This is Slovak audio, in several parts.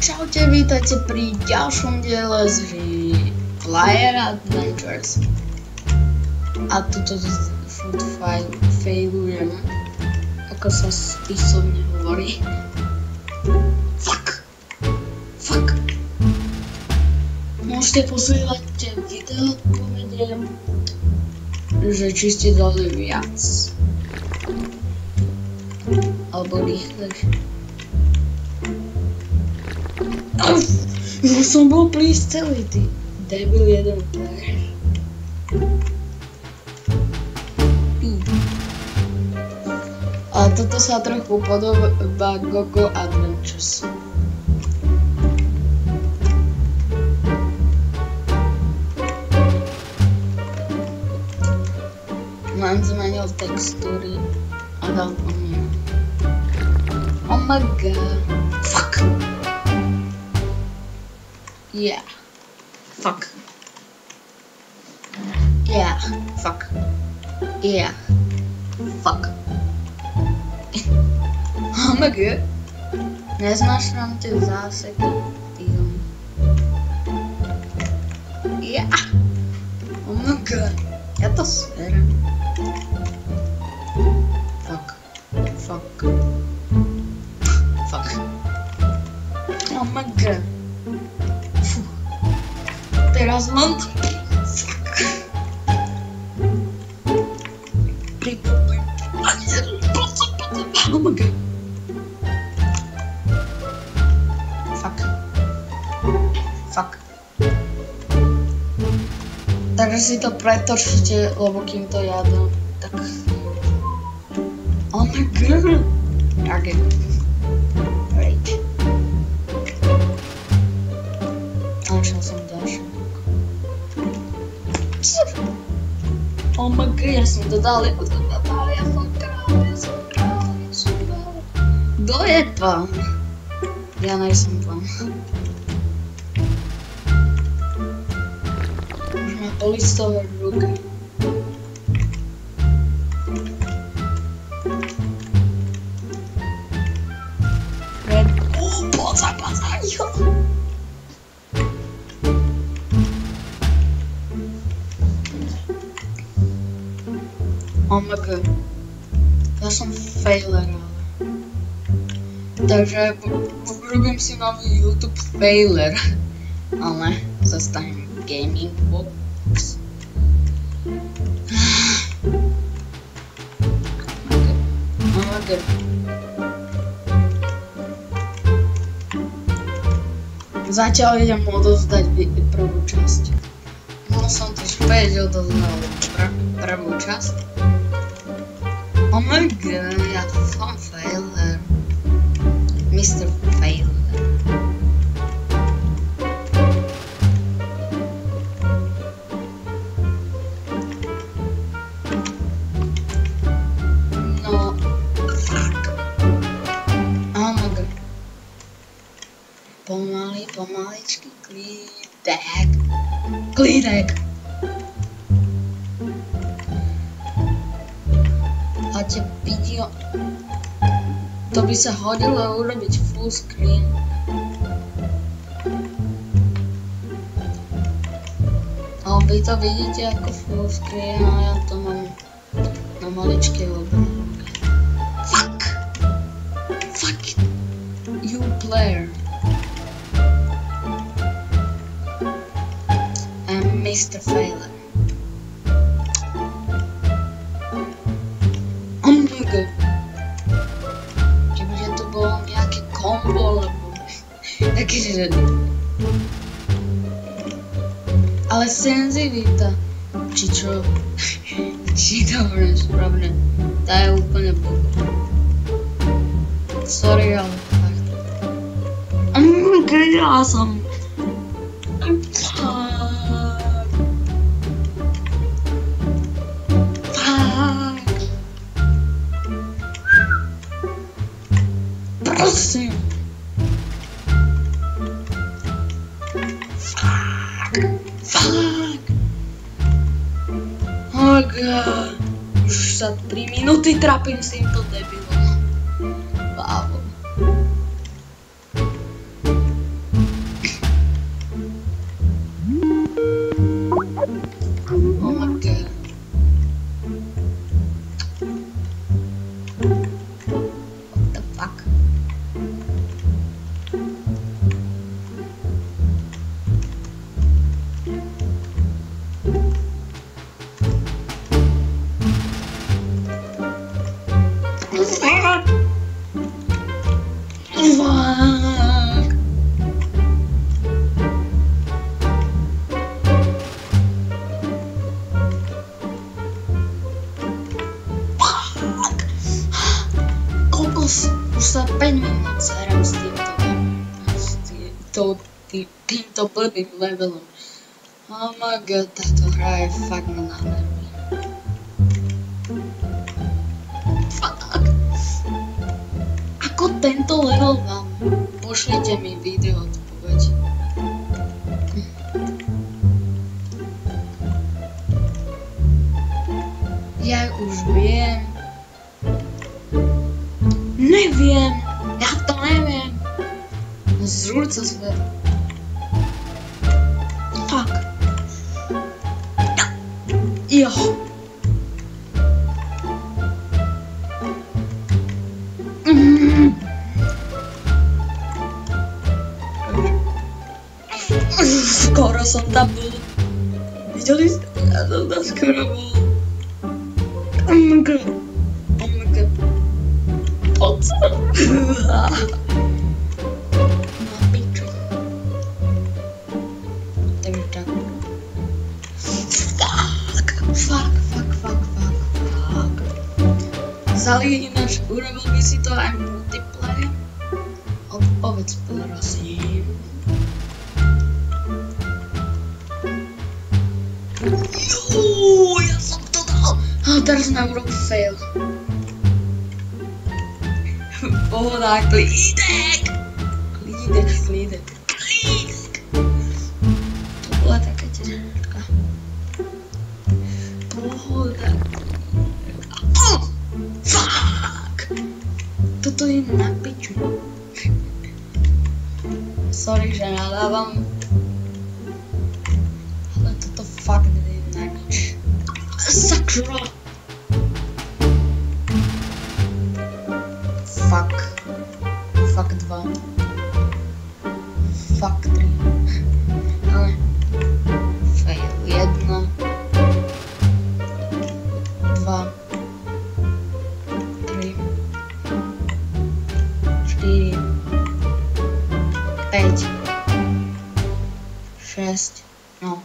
Čaute, vítajte pri ďalšom diele z hry Player Adventures. A tuto food failujem, ako sa spisovne hovorí. Fuck. Môžete posielať video, povediem, že či ste dali viac. Alebo rýchlejšie. Ja som bol prísť celý, ty debil jeden player. A toto sa trochu podobá Gogo Adventures. Len zmenil textúry a dal po mňa. Oh my god. Fuck. Yeah. Fuck. Yeah. Fuck. Yeah. Fuck. Oh my god. Neznáš nám tie záseky, týho. Yeah. Oh my god. Ja to serem. Fuck. Oh my god. Teraz mám to. Pripomeň. Oh my god. Fuck. Takže si to pretočte, lebo kým to ja dám, tak... Oh my god. Okay. Right. Našiel som ďalšiu. Oh my god, ja som to dal, ja som král. Kto je pán? Ja nejsem pán. Už ma polistovať ruky. Red. Poza, jo. Oh my god. Ja som failer, ale. Takže robím si nový YouTube failer. Ale zastavím gaming box. Oh my god. Zatiaľ idem odovzdať prvú časť. No som to späť odovzdal prvú časť. Oh my god, ja som failer. Mr. Failer. No, fuck. Oh my god. Pomaličky, klídek. A tie video... To by sa hodilo urobiť full screen. Ale vy to vidíte ako full screen, a ja to mám na maličké obrazovke. Fuck. You player. I'm Mr. Failer. Oh my god. Bolo nejaké kombo, lebo takže... Ale senzivita, či čo? Či to hovorím správne, tá je úplne blbá. Sorry, ale fakt. Ja som... Prosím. Fuck. Oh my god. Už sa 3 minúty trápim s týmto debilom. Bávom. týmto blbým levelom. Oh my god, táto hra je fakt na nervy. Fuck. Ako tento level vám? Pošlite mi video odpoveď. Ja už viem. Neviem. Ja to neviem. Zrúca svet. Fuck. Jo. Skoro som tam bol. Videli ste? Ja som tam skoro bol. Oh my god. Oh my god. Poď sa. Na piču. Takže tak. Fuck. Zali ináč, urobil by si to aj multiplayer? Odpovedz prosím. Ja som to dal. A teraz sme urobili fail. Pohoda, klídek. To bola taká ťažká. Pohoda. Fuck. Toto je na piču. Sorry, že nadávam. Ale toto fakt nie je na nič. Sakra. Fuck 2. Fuck 3. Ale fail 1. 2. 3. 4. 5. 6. No,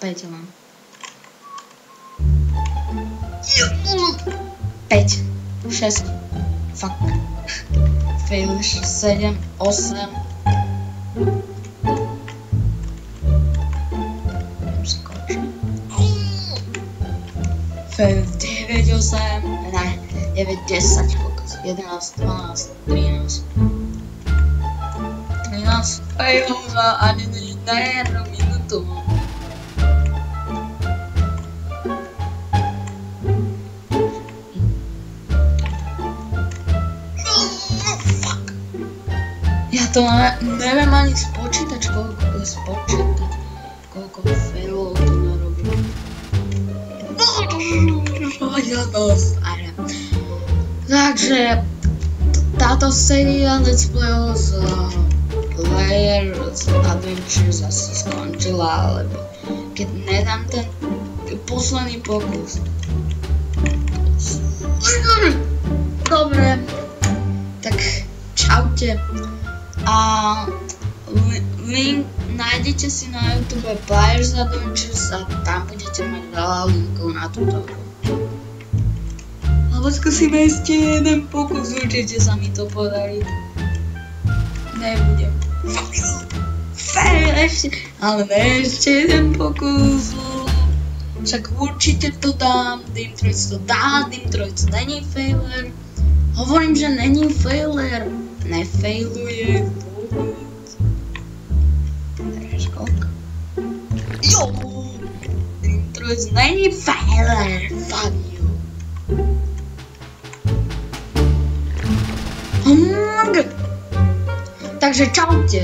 5 len. 5. 6. Fuck. Fail 7, 8. Fail 9, 8. Ne, 9, 10. 11, 12, 13. 13. Fail ani na jednu minútu. Ja to neviem ani spočítať, koľko failov to narobím. Ja dosť, aj. Takže táto séria Let's Playov z Players Adventures asi skončila, lebo keď nedám ten posledný pokus. Dobre, tak čaute. A link nájdete si na YouTube Players Adventures a tam budete mať veľa linkov na túto hru. Alebo skúsime ešte jeden pokus, určite sa mi to podarí. Nebudem. Fail ešte, ale ne ešte jeden pokus. Však určite to dám, Dimtroids to dá, Dimtroids není failer. Hovorím, že není failer. Nefailuje vôbec. Takže koľko? Jo! Dimtroids není failer. Fuck you. Takže čaute.